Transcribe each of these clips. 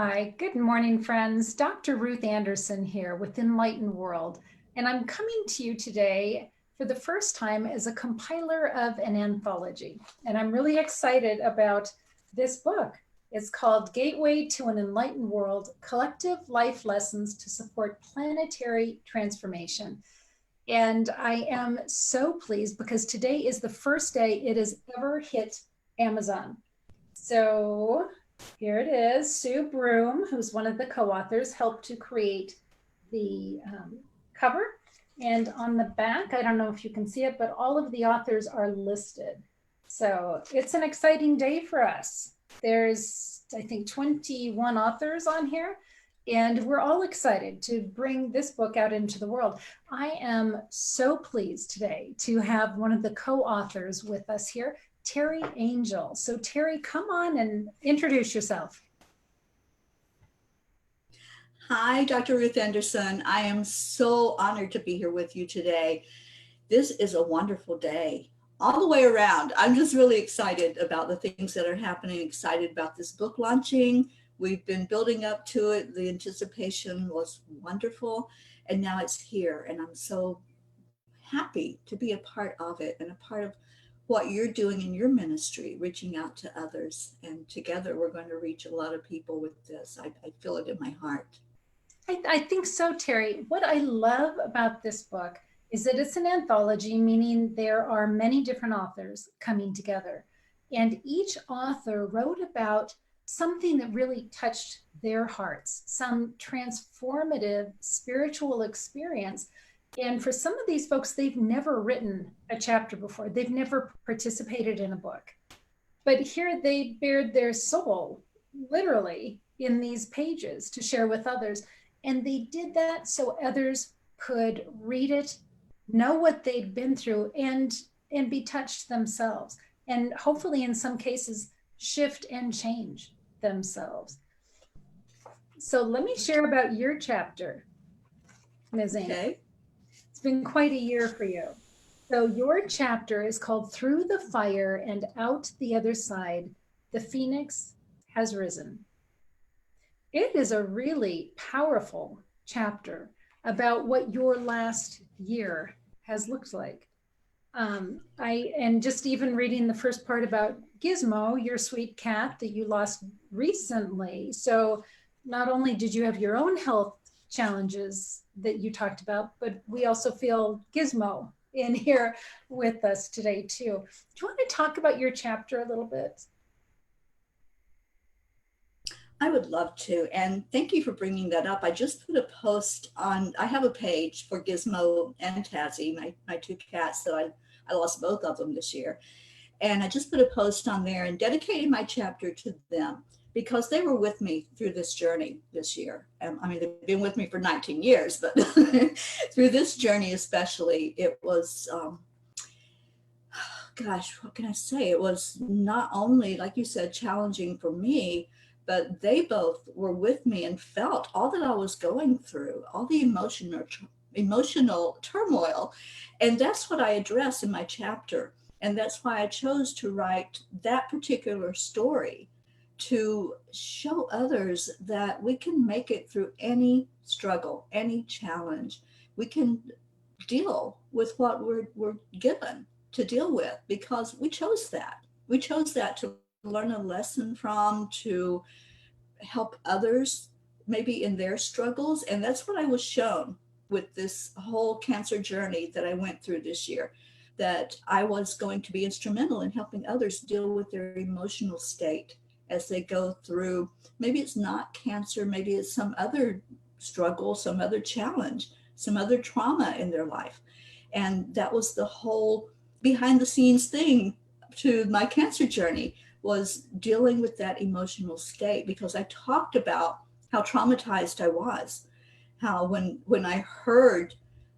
Hi, good morning, friends. Dr. Ruth Anderson here with Enlightened World, and I'm coming to you today for the first time as a compiler of an anthology. And I'm really excited about this book. It's called Gateway to an Enlightened World, Collective Life Lessons to Support Planetary Transformation. And I am so pleased because today is the first day it has ever hit Amazon. So here it is. Sue Broom, who's one of the co-authors, helped to create the cover. And on the back, I don't know if you can see it, but all of the authors are listed. So it's an exciting day for us. There's, I think, 21 authors on here, and we're all excited to bring this book out into the world. I am so pleased today to have one of the co-authors with us here, Teri Angel. So Teri, come on and introduce yourself. Hi, Dr. Ruth Anderson. I am so honored to be here with you today. This is a wonderful day all the way around. I'm just really excited about the things that are happening, excited about this book launching. We've been building up to it. The anticipation was wonderful, and now it's here. And I'm so happy to be a part of it and a part of what you're doing in your ministry, reaching out to others. And together we're going to reach a lot of people with this. I feel it in my heart. I think so, Teri. What I love about this book is that it's an anthology, meaning there are many different authors coming together. And each author wrote about something that really touched their hearts, some transformative spiritual experience. And for some of these folks, they've never written a chapter before. They've never participated in a book. But here they bared their soul, literally, in these pages to share with others. And they did that so others could read it, know what they'd been through, and be touched themselves. And hopefully, in some cases, shift and change themselves. So let me share about your chapter, Ms. Angel. Okay. It's been quite a year for you. So your chapter is called Through the Fire and Out the Other Side, the Phoenix Has Risen. It is a really powerful chapter about what your last year has looked like. And just even reading the first part about Gizmo, your sweet cat that you lost recently. So not only did you have your own health challenges that you talked about, but we also feel Gizmo in here with us today too. Do you want to talk about your chapter a little bit? I would love to. And thank you for bringing that up. I just put a post on, I have a page for Gizmo and Tazzy, my two cats that I lost both of them this year. And I just put a post on there and dedicated my chapter to them because they were with me through this journey this year. I mean, they've been with me for 19 years, but through this journey especially, it was, gosh, what can I say? It was not only, like you said, challenging for me, but they both were with me and felt all that I was going through, all the emotional turmoil. And that's what I address in my chapter. And that's why I chose to write that particular story, to show others that we can make it through any struggle, any challenge. We can deal with what we're given to deal with because we chose that. We chose that to learn a lesson from, to help others maybe in their struggles. And that's what I was shown with this whole cancer journey that I went through this year, that I was going to be instrumental in helping others deal with their emotional state as they go through, maybe it's not cancer, maybe it's some other struggle, some other challenge, some other trauma in their life. And that was the whole behind the scenes thing to my cancer journey, was dealing with that emotional state, because I talked about how traumatized I was, how when I heard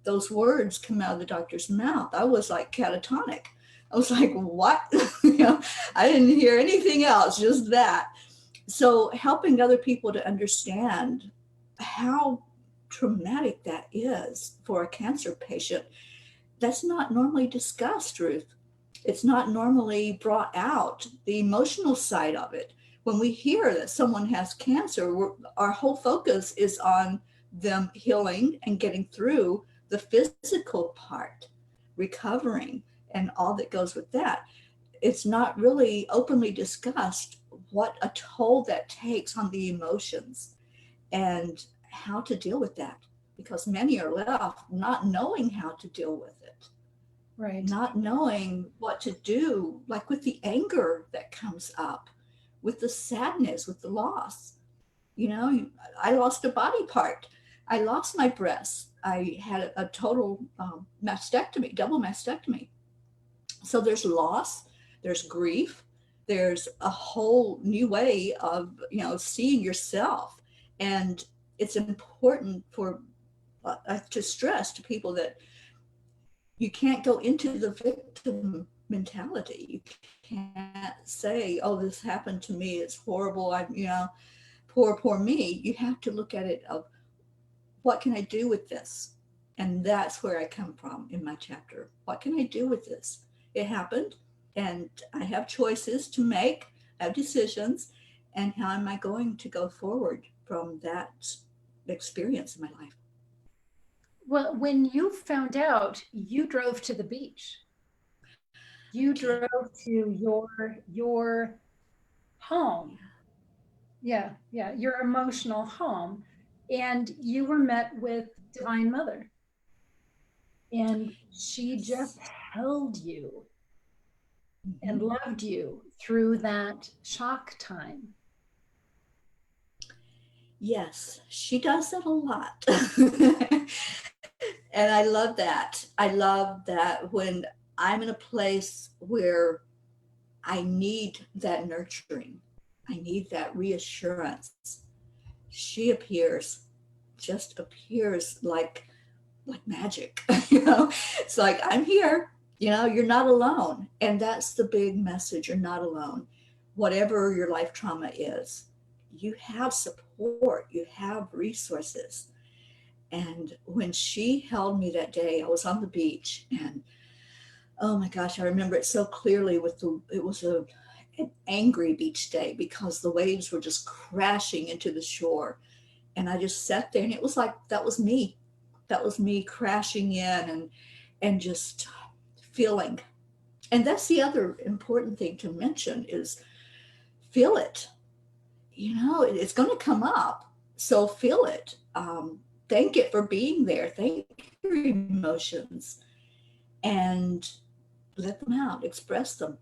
those words come out of the doctor's mouth, I was like catatonic. I was like, what? I didn't hear anything else, just that. So helping other people to understand how traumatic that is for a cancer patient, that's not normally discussed, Ruth. It's not normally brought out, the emotional side of it. when we hear that someone has cancer, our whole focus is on them healing and getting through the physical part, recovering, and all that goes with that. It's not really openly discussed what a toll that takes on the emotions and how to deal with that, because many are left not knowing how to deal with it, Right. not knowing what to do, like with the anger that comes up, with the sadness, with the loss. You know, I lost a body part. I lost my breast. I had a total mastectomy, double mastectomy. So there's loss, there's grief, there's a whole new way of, you know, seeing yourself. And it's important for to stress to people that you can't go into the victim mentality. You can't say, oh, this happened to me, it's horrible, I'm, you know, poor me. You have to look at it of, what can I do with this? And that's where I come from in my chapter. What can I do with this? It happened, and I have choices to make, I have decisions, and how am I going to go forward from that experience in my life? Well, when you found out, you drove to the beach. You Okay. drove to your home. Yeah, yeah, your emotional home. And you were met with Divine Mother. And she just Yes. held you Mhm. and loved you through that shock time. Yes, she does that a lot. And I love that. I love that when I'm in a place where I need that nurturing, I need that reassurance. She appears, just appears like magic. You know, it's like, I'm here. You know, you're not alone. And that's the big message. You're not alone. Whatever your life trauma is, you have support, you have resources. And when she held me that day, I was on the beach, and oh my gosh, I remember it so clearly. It was an angry beach day because the waves were just crashing into the shore. And I just sat there, and it was like, that was me. That was me crashing in and just feeling. And that's the other important thing to mention is feel it. You know, it's going to come up. So feel it. Thank it for being there. Thank your emotions and let them out, express them.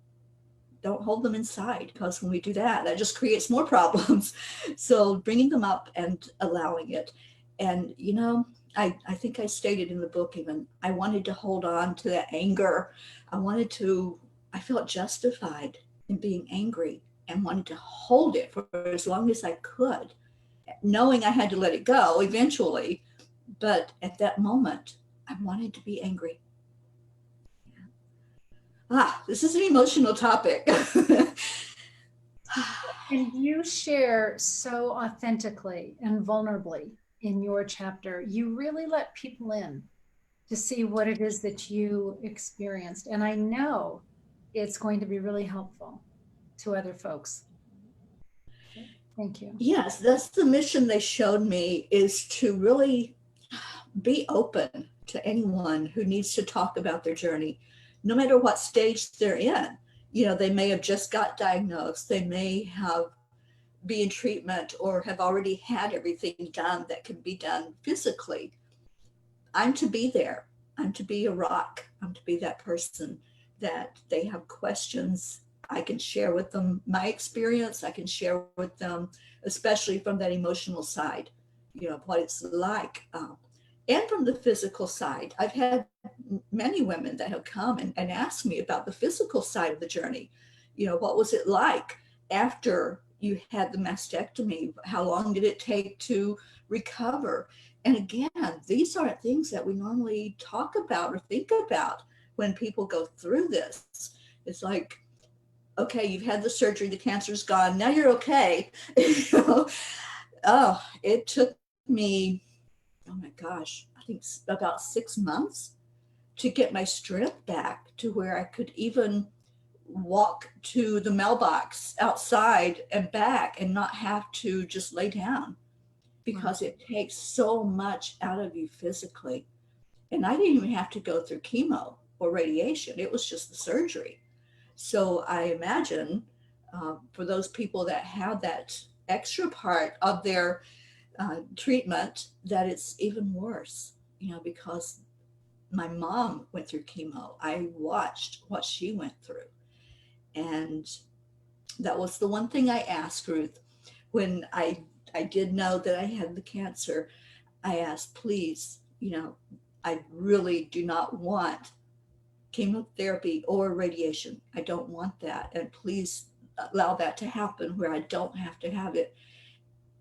Don't hold them inside, because when we do that, that just creates more problems. So bringing them up and allowing it. And, you know, I think I stated in the book even, I wanted to hold on to that anger. I felt justified in being angry and wanted to hold it for as long as I could, knowing I had to let it go eventually. But at that moment, I wanted to be angry. This is an emotional topic. And you share so authentically and vulnerably in your chapter. You really let people in to see what it is that you experienced. And I know it's going to be really helpful to other folks. Thank you. Yes, that's the mission they showed me, is to really be open to anyone who needs to talk about their journey, no matter what stage they're in. You know, they may have just got diagnosed, they may have be in treatment or have already had everything done that can be done physically. I'm to be there. I'm to be a rock. I'm to be that person that they have questions. I can share with them my experience. I can share with them, especially from that emotional side, you know, what it's like. And from the physical side, I've had many women that have come and asked me about the physical side of the journey. You know, what was it like after you had the mastectomy? How long did it take to recover? And again, these aren't things that we normally talk about or think about when people go through this. It's like, okay, you've had the surgery, the cancer's gone, now you're okay. You know? Oh, it took me, oh my gosh, I think about 6 months to get my strength back to where I could even walk to the mailbox outside and back and not have to just lay down, because it takes so much out of you physically. And I didn't even have to go through chemo or radiation. It was just the surgery. So I imagine for those people that have that extra part of their treatment, that it's even worse, because my mom went through chemo. I watched what she went through. And that was the one thing I asked Ruth when I did know that I had the cancer. I asked, please, I really do not want chemotherapy or radiation. I don't want that. And please allow that to happen where I don't have to have it.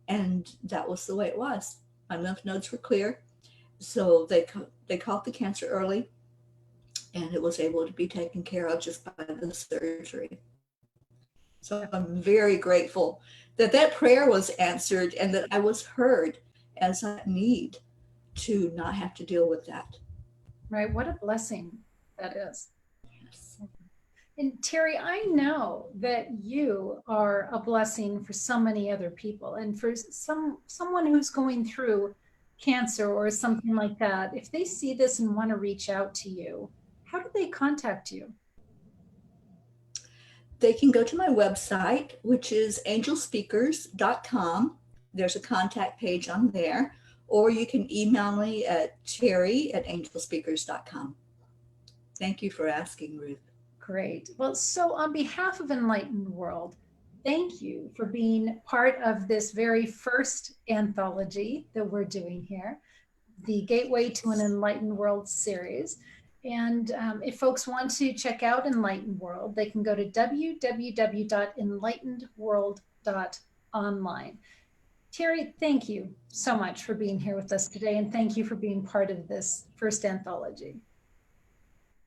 And that was the way it was. My lymph nodes were clear. So they caught the cancer early, and it was able to be taken care of just by the surgery. So I'm very grateful that that prayer was answered and that I was heard as I need to not have to deal with that. Right. What a blessing that is. Yes. And Teri, I know that you are a blessing for so many other people, and for someone who's going through cancer or something like that. If they see this and want to reach out to you, how do they contact you? They can go to my website, which is angelspeakers.com. There's a contact page on there, or you can email me at Teri@angelspeakers.com. Thank you for asking, Ruth. Great. Well, so on behalf of Enlightened World, thank you for being part of this very first anthology that we're doing here, the Gateway to an Enlightened World series. And if folks want to check out Enlightened World, they can go to www.enlightenedworld.online. Teri, thank you so much for being here with us today, and thank you for being part of this first anthology.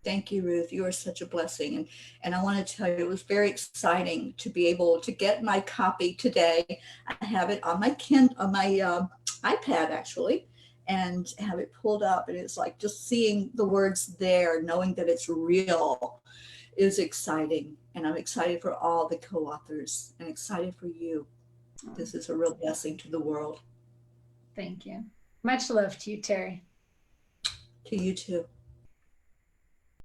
Thank you, Ruth. You are such a blessing. And I want to tell you, it was very exciting to be able to get my copy today. I have it on my iPad, actually, and have it pulled up. And it's like just seeing the words there, knowing that it's real, is exciting. And I'm excited for all the co-authors and excited for you. This is a real blessing to the world. Thank you. Much love to you, Teri. To you too.